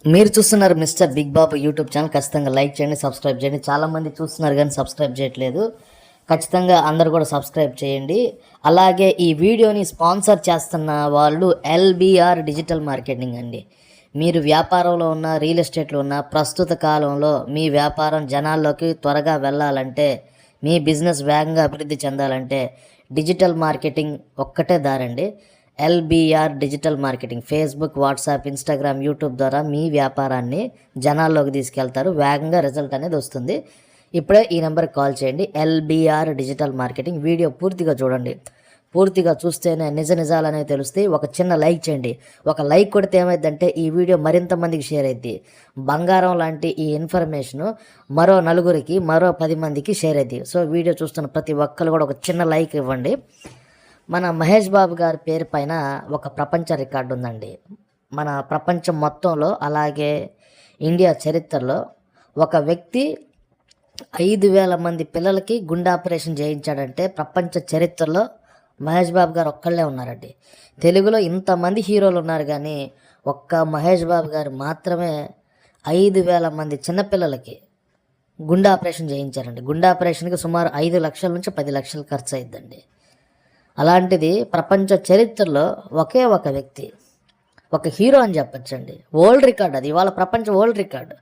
మీరు చూస్తున్నారు mister big బాబు YouTube channel. ఖచ్చితంగా లైక్ చేయండి, సబ్స్క్రైబ్ చేయండి. చాలామంది చూస్తున్నారు కానీ సబ్స్క్రైబ్ చేయట్లేదు. ఖచ్చితంగా అందరు కూడా సబ్స్క్రైబ్ చేయండి. అలాగే ఈ వీడియోని స్పాన్సర్ చేస్తున్న వాళ్ళు ఎల్బిఆర్ డిజిటల్ మార్కెటింగ్ అండి. మీరు వ్యాపారంలో ఉన్న, రియల్ ఎస్టేట్లో ఉన్న, ప్రస్తుత కాలంలో మీ వ్యాపారం జనాల్లోకి త్వరగా వెళ్ళాలంటే, మీ బిజినెస్ వేగంగా అభివృద్ధి చెందాలంటే డిజిటల్ మార్కెటింగ్ ఒక్కటే దారండి. LBR digital marketing Facebook, WhatsApp, Instagram, YouTube ద్వారా మీ వ్యాపారాన్ని జనాల్లోకి తీసుకెళ్తారు. వేగంగా రిజల్ట్ అనేది వస్తుంది. ఇప్పుడే ఈ నెంబర్కి కాల్ చేయండి. LBR digital marketing. వీడియో పూర్తిగా చూడండి. పూర్తిగా చూస్తేనే నిజాలు అనేవి తెలుస్తాయి. ఒక చిన్న లైక్ చేయండి. ఒక లైక్ కొడితే ఏమైందంటే ఈ వీడియో మరింత మందికి షేర్ అయింది. బంగారం లాంటి ఈ ఇన్ఫర్మేషను మరో నలుగురికి, మరో 10 మందికి షేర్ అయింది. సో వీడియో చూస్తున్న ప్రతి ఒక్కరు కూడా ఒక చిన్న లైక్ ఇవ్వండి. మన మహేష్ బాబు గారి పేరు పైన ఒక ప్రపంచ రికార్డు ఉందండి. మన ప్రపంచం మొత్తంలో, అలాగే ఇండియా చరిత్రలో ఒక వ్యక్తి 5,000 మంది పిల్లలకి గుండె ఆపరేషన్ చేయించాడంటే ప్రపంచ చరిత్రలో మహేష్ బాబు గారు ఒక్కళ్ళే ఉన్నారండి. తెలుగులో ఇంతమంది హీరోలు ఉన్నారు కానీ ఒక్క మహేష్ బాబు గారు మాత్రమే 5,000 మంది చిన్నపిల్లలకి గుండె ఆపరేషన్ చేయించారండి. గుండె ఆపరేషన్కి సుమారు 5 లక్షల నుంచి 10 లక్షలు ఖర్చు అయిందండి. అలాంటిది ప్రపంచ చరిత్రలో ఒకే ఒక వ్యక్తి, ఒక హీరో అని చెప్పచ్చండి. వరల్డ్ రికార్డ్ అది. ఇవాళ ప్రపంచ వరల్డ్ రికార్డు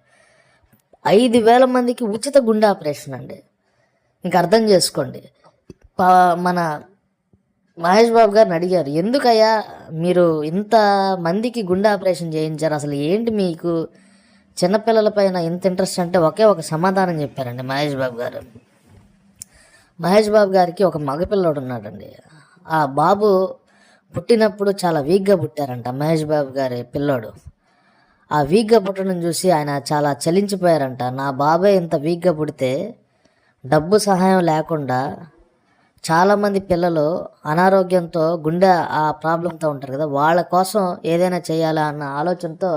5,000 మందికి ఉచిత గుండె ఆపరేషన్ అండి. ఇంకా అర్థం చేసుకోండి. మన మహేష్ బాబు గారిని అడిగారు, ఎందుకయ్యా మీరు ఇంత మందికి గుండె ఆపరేషన్ చేయించారు, అసలు ఏంటి మీకు చిన్నపిల్లల పైన ఇంత ఇంట్రెస్ట్ అంటే ఒకే ఒక సమాధానం చెప్పారండి మహేష్ బాబు గారు. మహేష్ బాబు గారికి ఒక మగపిల్లడు ఉన్నాడండి. ఆ బాబు పుట్టినప్పుడు చాలా వీక్గా పుట్టారంట మహేష్ బాబు గారి పిల్లోడు. ఆ వీక్గా పుట్టడం చూసి ఆయన చాలా చలించిపోయారంట. నా బాబాయ్ ఇంత వీక్గా పుడితే డబ్బు సహాయం లేకుండా చాలామంది పిల్లలు అనారోగ్యంతో, గుండె ఆ ప్రాబ్లంతో ఉంటారు కదా, వాళ్ళ కోసం ఏదైనా చేయాలా అన్న ఆలోచనతో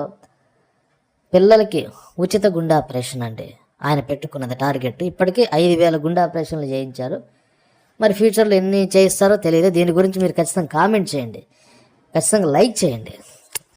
పిల్లలకి ఉచిత గుండె ఆపరేషన్ అండి ఆయన పెట్టుకున్నది టార్గెట్. ఇప్పటికీ 5,000 గుండె ఆపరేషన్లు చేయించారు. మరి ఫ్యూచర్లో ఎన్ని చేయిస్తారో తెలియదు. దీని గురించి మీరు ఖచ్చితంగా కామెంట్ చేయండి, ఖచ్చితంగా లైక్ చేయండి.